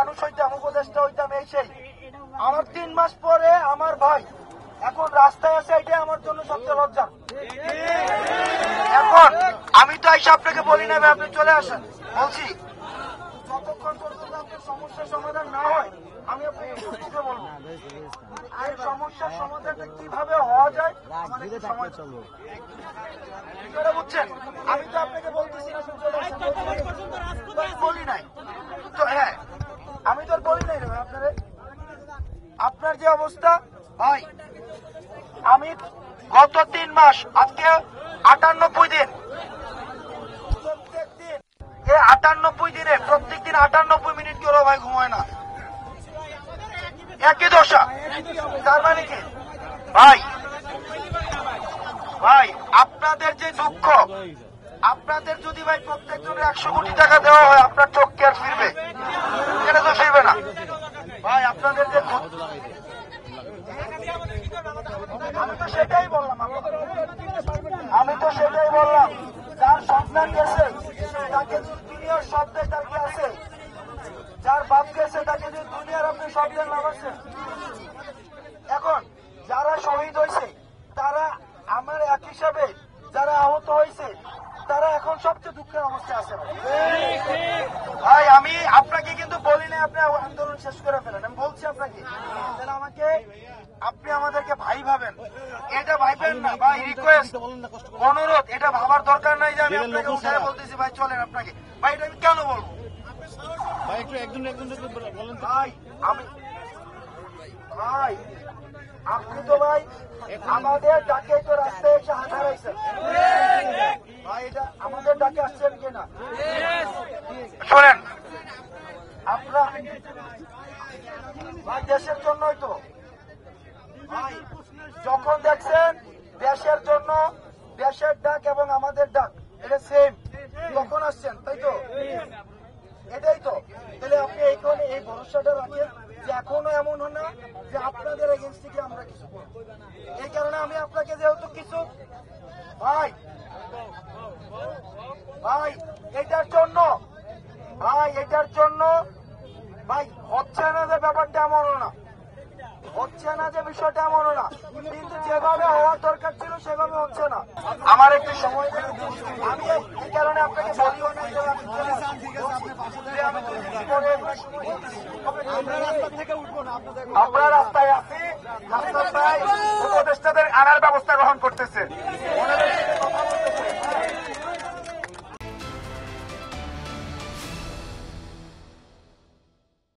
মানুষ হইতাম, উপদেষ্টা হইতাম, এই সেই। আমার 3 মাস পরে আমার ভাই এখন রাস্তায় আছে, এটাই আমার জন্য সবচেয়ে লজ্জা। এখন আমি তো এসে আপনাকে বলি না আপনি চলে আসেন, বলছি যতক্ষণ পর্যন্ত আপনার সমস্যার সমাধান না হয় আমি আপনাকে বলবো এই সমস্যার সমাধানটা কিভাবে হওয়া যায় বুঝছেন। আমি তো আপনাকে বলতেছি না বলি নাই তো, হ্যাঁ আমি তো বলি নাই রে আপনারে। আপনার যে অবস্থা ভাই, আমি গত 3 মাস, আজকে 98 দিন, প্রত্যেক দিন এই 98 দিনে প্রত্যেক দিন 98 মিনিট কেউ ভাই ঘুমায় না, একই দশা। তার মানে কি ভাই, ভাই আপনাদের যে দুঃখ, আপনাদের যদি ভাই প্রত্যেকজনের 100 কোটি টাকা দেওয়া হয় আপনার চোখ কি আর ফিরবে? এটা তো ফিরবে না ভাই। আপনাদের যে আমি তো সেটাই বললাম, যার সন্তান গেছে তাকে দুনিয়ার সব দেয়, তার কি আছে? যার বাপ গেছে তাকে যদি দুনিয়ার আপনি সব দেন লাভ আছে? এখন যারা শহীদ হয়েছে তারা আমার এক হিসাবে, যারা আহত হয়েছে তারা এখন সবচেয়ে দুঃখের অবস্থায় আছে ভাই। আমি আপনাকে কিন্তু বলি না আপনি আন্দোলন শেষ করে ফেলেন, আমি বলছি আপনাকে তাহলে আমাকে আপনি আমাদেরকে ভাই ভাবেন, এটা ভাইবেন না ভাই। রিকোয়েস্ট, অনুরোধ, এটা ভাবার দরকার নাই যে আমি আপনাকে উঠায় বলতেছি ভাই চলেন আপনাকে। ভাই এটা আমি কেন বলবো ভাই? একটু একজন বলেন ভাই। আমি ভাই, আপনি তো ভাই আমাদের ডাকে তো রাস্তায় এসে হাত হারাইছেন ভাই, এটা আমাদের ডাকে আসছেন কিনা শোনেন আপনারা ভাই, দেশের জন্যই তো ভাই। যখন দেখছেন দেশের জন্য, দেশের ডাক এবং আমাদের ডাক এটা সেম, তখন আসছেন, তাই তো? এটাই তো। তাহলে আপনি এই ভরসাটা রাখেন যে এখনো এমন হয় না যে আপনাদের এগেন্স্ট থেকে আমরা কিছু করব। এই কারণে আমি আপনাকে যেহেতু কিছু ভাই, ভাই এটার জন্য ভাই হচ্ছে না যে ব্যাপারটা এমনও না, হচ্ছে না যে বিষয়টা এমনও না, কিন্তু যেভাবে হওয়ার দরকার ছিল সেভাবে হচ্ছে না। আমার একটু সময়, আমি এই কারণে আপনাকে বলিও না যে আমরা রাস্তায় আছি, রাস্তায় উপদেষ্টাদের আনার ব্যবস্থা গ্রহণ করতেছে।